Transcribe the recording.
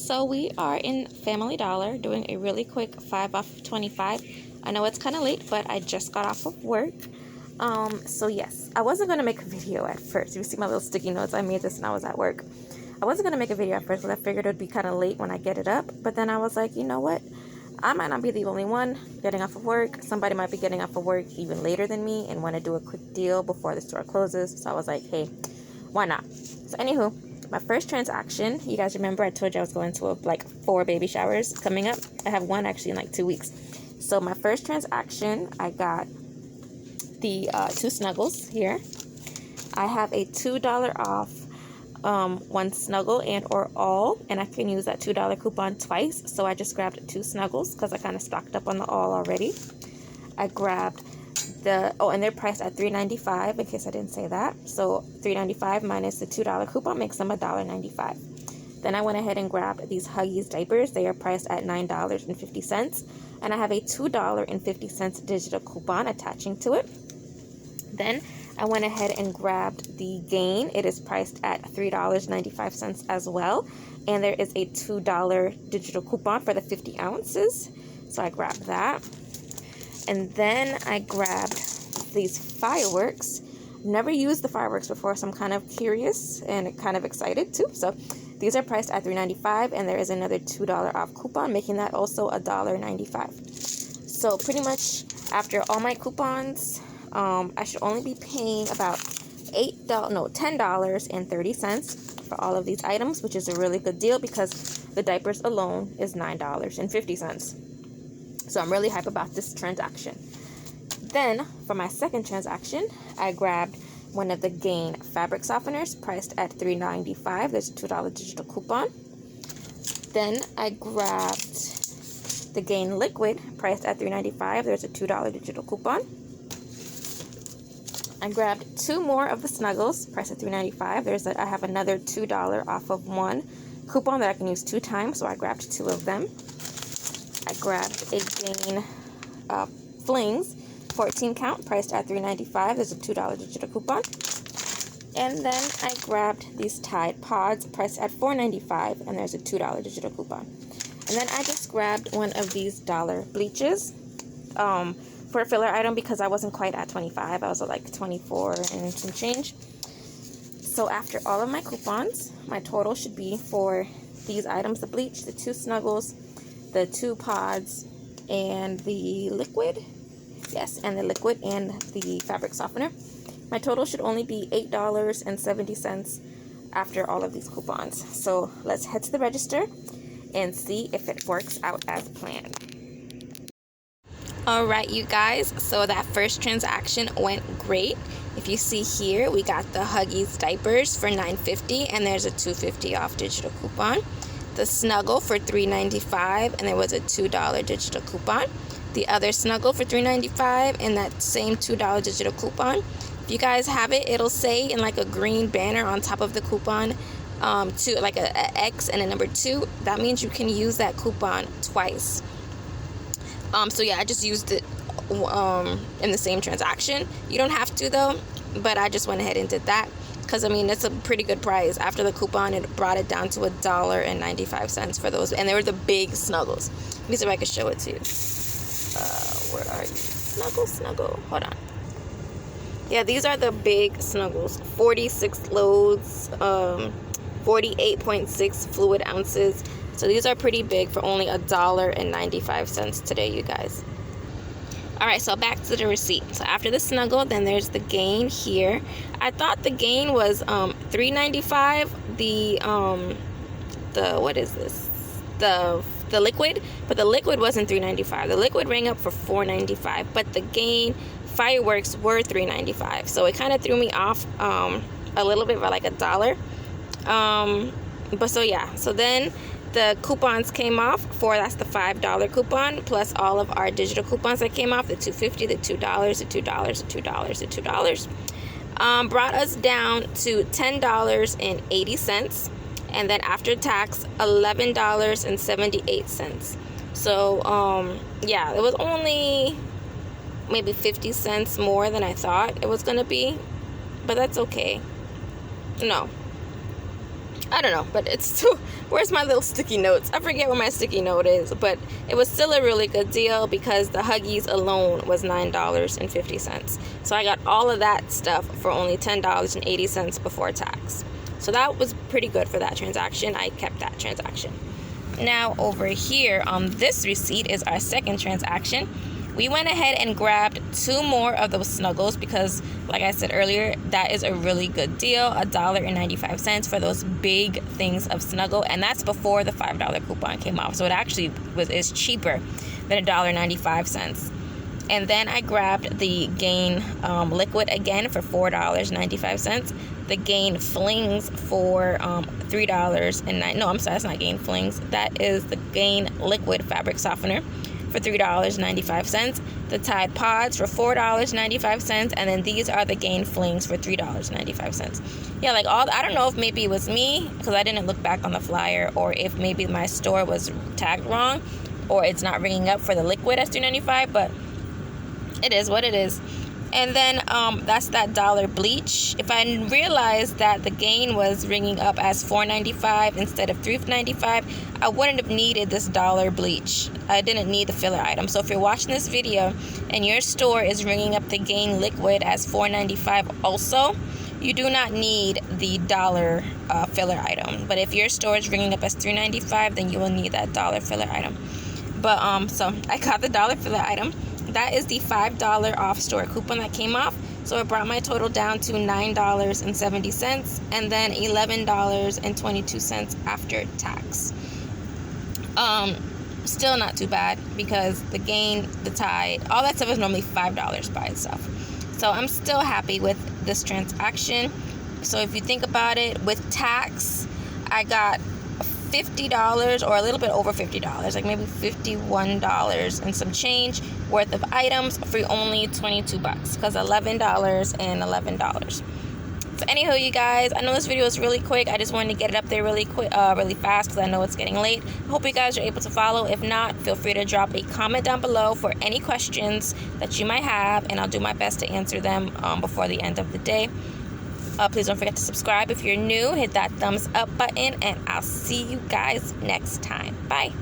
So we are in Family Dollar doing a really quick 5 off of 25. I know it's kind of late, but I just got off of work. So yes, I wasn't going to make a video at first. You see my little sticky notes? I made this when I was at work. I wasn't going to make a video at first because I figured it would be kind of late when I get it up. But then I was like, you know what? I might not be the only one getting off of work. Somebody might be getting off of work even later than me and want to do a quick deal before the store closes. So I was like, hey, why not? So anywho, my first transaction, you guys remember I told you I was going to like 4 baby showers coming up. I have one actually in like 2 weeks. So my first transaction, I got the 2 Snuggles here. I have a $2 off one Snuggle and or all, and I can use that $2 coupon twice. So I just grabbed 2 Snuggles because I kind of stocked up on the all already. I grabbed the and they're priced at $3.95 in case I didn't say that. So $3.95 minus the $2 coupon makes them $1.95. Then I went ahead and grabbed these Huggies diapers. They are priced at $9.50, and I have a $2.50 digital coupon attaching to it. Then I went ahead and grabbed the Gain. It is priced at $3.95 as well, and there is a $2 digital coupon for the 50 ounces. So I grabbed that. And then I grabbed these fireworks. Never used the fireworks before, so I'm kind of curious and kind of excited too. So these are priced at $3.95, and there is another $2 off coupon, making that also $1.95. So pretty much after all my coupons, I should only be paying about $10.30 for all of these items, which is a really good deal because the diapers alone is $9.50. So I'm really hype about this transaction. Then for my second transaction, I grabbed one of the Gain fabric softeners priced at $3.95. There's a $2 digital coupon. Then I grabbed the Gain liquid priced at $3.95. There's a $2 digital coupon. I grabbed 2 more of the Snuggles priced at $3.95. I have another $2 off of one coupon that I can use 2 times, so I grabbed 2 of them. I grabbed a Gain Flings 14 count priced at $3.95. There's a $2 digital coupon. And then I grabbed these Tide Pods priced at $4.95, and there's a $2 digital coupon. And then I just grabbed one of these dollar bleaches for a filler item because I wasn't quite at 25. I was at like 24 and some change. So after all of my coupons, my total should be for these items: the bleach, the 2 Snuggles, the 2 pods, and the liquid. Yes, and the liquid and the fabric softener. My total should only be $8.70 after all of these coupons. So let's head to the register and see if it works out as planned. Alright, you guys, so that first transaction went great. If you see here, we got the Huggies diapers for $9.50, and there's a $2.50 off digital coupon. The Snuggle for $3.95, and there was a $2 digital coupon. The other Snuggle for $3.95, and that same $2 digital coupon. If you guys have it, it'll say in like a green banner on top of the coupon, to like a X and a number 2. That means you can use that coupon twice. So yeah, I just used it in the same transaction. You don't have to though, but I just went ahead and did that because I mean it's a pretty good price. After the coupon, it brought it down to $1.95 for those, and they were the big Snuggles. Let me see if I can show it to you. Where are you? Snuggle. Hold on. Yeah, these are the big Snuggles. 46 loads, 48.6 fluid ounces. So these are pretty big for only $1.95 today, you guys. Alright, so back to the receipt. So after the Snuggle, then there's the Gain here. I thought the Gain was $3.95. The what is this? The liquid, but the liquid wasn't $3.95. The liquid rang up for $4.95, but the Gain fireworks were $3.95. So it kind of threw me off a little bit by like $1. But so yeah, so then the coupons came off that's the $5 coupon plus all of our digital coupons that came off, the $2.50, the $2, the $2, the $2, the $2, brought us down to $10.80, and then after tax $11.78. So yeah, it was only maybe 50 cents more than I thought it was gonna be, but that's okay. No, I don't know, but it's still, where's my little sticky notes? I forget where my sticky note is, but it was still a really good deal because the Huggies alone was $9.50. So I got all of that stuff for only $10.80 before tax. So that was pretty good for that transaction. I kept that transaction. Now over here on this receipt is our second transaction. We went ahead and grabbed 2 more of those Snuggles because, like I said earlier, that is a really good deal, $1.95 for those big things of Snuggle, and that's before the $5 coupon came off. So it actually is cheaper than $1.95. And then I grabbed the Gain liquid again for $4.95. The Gain Flings for $3.09. No, I'm sorry, that's not Gain Flings. That is the Gain liquid fabric softener for $3.95. The Tide Pods for $4.95, and then these are the Gain Flings for $3.95. Yeah, like I don't know if maybe it was me because I didn't look back on the flyer, or if maybe my store was tagged wrong, or it's not ringing up for the liquid as $3.95, but it is what it is. And then that's that dollar bleach. If I realized that the Gain was ringing up as $4.95 instead of $3.95, I wouldn't have needed this dollar bleach. I didn't need the filler item. So if you're watching this video and your store is ringing up the Gain liquid as $4.95 also, you do not need the dollar filler item. But if your store is ringing up as $3.95, then you will need that dollar filler item. But so I got the dollar filler item. That is the $5 off store coupon that came off. So it brought my total down to $9.70 and then $11.22 after tax. Still not too bad because the Gain, the Tide, all that stuff is normally $5 by itself. So I'm still happy with this transaction. So if you think about it, with tax, I got $50 or a little bit over $50, like maybe $51 and some change worth of items for only $22 because $11 and $11. So anywho, you guys, I know this video is really quick. I just wanted to get it up there really quick, really fast because I know it's getting late. I hope you guys are able to follow. If not, feel free to drop a comment down below for any questions that you might have, and I'll do my best to answer them before the end of the day. Please don't forget to subscribe if you're new. Hit that thumbs up button, and I'll see you guys next time. Bye.